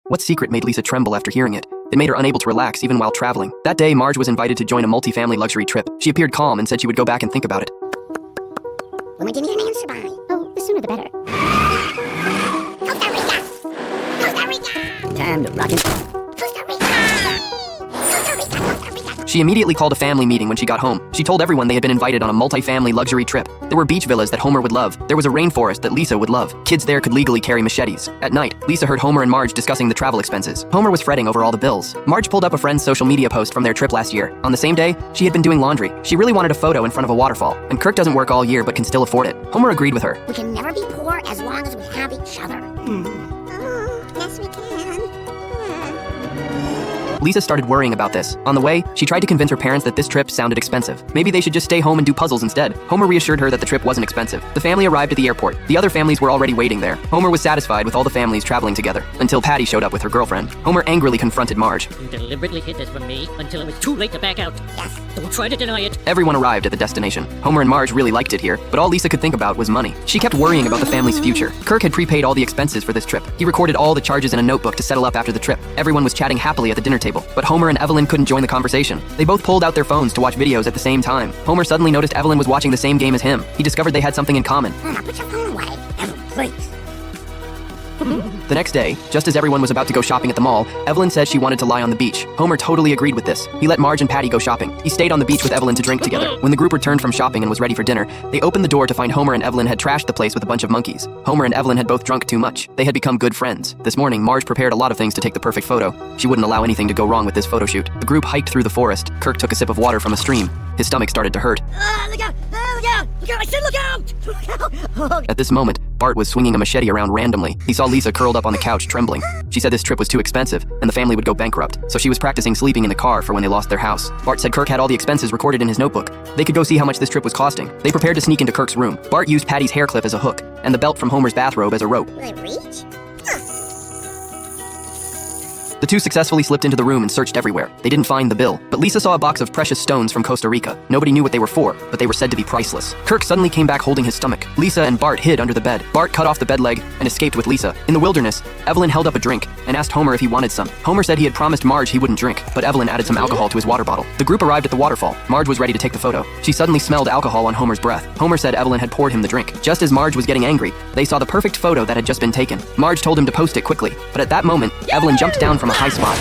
What secret made Lisa tremble after hearing it? It made her unable to relax even while traveling. That day, Marge was invited to join a multi-family luxury trip. She appeared calm and said she would go back and think about it. When do you need an answer by? Oh, the sooner the better. Costa Rica! Costa Rica! Time to rock it. Costa Rica! Costa Rica! Costa Rica! She immediately called a family meeting when she got home. She told everyone they had been invited on a multi-family luxury trip. There were beach villas that Homer would love. There was a rainforest that Lisa would love. Kids there could legally carry machetes. At night, Lisa heard Homer and Marge discussing the travel expenses. Homer was fretting over all the bills. Marge pulled up a friend's social media post from their trip last year. On the same day, she had been doing laundry. She really wanted a photo in front of a waterfall, and Kirk doesn't work all year but can still afford it. Homer agreed with her. We can never be poor as long as we have each other. Oh, yes we can. Lisa started worrying about this. On the way, she tried to convince her parents that this trip sounded expensive. Maybe they should just stay home and do puzzles instead. Homer reassured her that the trip wasn't expensive. The family arrived at the airport. The other families were already waiting there. Homer was satisfied with all the families traveling together, until Patty showed up with her girlfriend. Homer angrily confronted Marge. You deliberately hid this from me until it was too late to back out. Yes. Don't try to deny it. Everyone arrived at the destination. Homer and Marge really liked it here, but all Lisa could think about was money. She kept worrying about the family's future. Kirk had prepaid all the expenses for this trip. He recorded all the charges in a notebook to settle up after the trip. Everyone was chatting happily at the dinner table, but Homer and Evelyn couldn't join the conversation. They both pulled out their phones to watch videos at the same time. Homer suddenly noticed Evelyn was watching the same game as him. He discovered they had something in common. Put your phone away. Evelyn, please. The next day, just as everyone was about to go shopping at the mall, Evelyn said she wanted to lie on the beach. Homer totally agreed with this. He let Marge and Patty go shopping. He stayed on the beach with Evelyn to drink together. When the group returned from shopping and was ready for dinner, they opened the door to find Homer and Evelyn had trashed the place with a bunch of monkeys. Homer and Evelyn had both drunk too much. They had become good friends. This morning, Marge prepared a lot of things to take the perfect photo. She wouldn't allow anything to go wrong with this photo shoot. The group hiked through the forest. Kirk took a sip of water from a stream. His stomach started to hurt. Look out! Look out! Look out! I said look out! Look out! At this moment, Bart was swinging a machete around randomly. He saw Lisa curled up on the couch, trembling. She said this trip was too expensive, and the family would go bankrupt, so she was practicing sleeping in the car for when they lost their house. Bart said Kirk had all the expenses recorded in his notebook. They could go see how much this trip was costing. They prepared to sneak into Kirk's room. Bart used Patty's hair clip as a hook, and the belt from Homer's bathrobe as a rope. Will it reach? The two successfully slipped into the room and searched everywhere. They didn't find the bill, but Lisa saw a box of precious stones from Costa Rica. Nobody knew what they were for, but they were said to be priceless. Kirk suddenly came back holding his stomach. Lisa and Bart hid under the bed. Bart cut off the bed leg and escaped with Lisa. In the wilderness, Evelyn held up a drink and asked Homer if he wanted some. Homer said he had promised Marge he wouldn't drink, but Evelyn added some alcohol to his water bottle. The group arrived at the waterfall. Marge was ready to take the photo. She suddenly smelled alcohol on Homer's breath. Homer said Evelyn had poured him the drink. Just as Marge was getting angry, they saw the perfect photo that had just been taken. Marge told him to post it quickly, but at that moment, Evelyn jumped down from a high spot.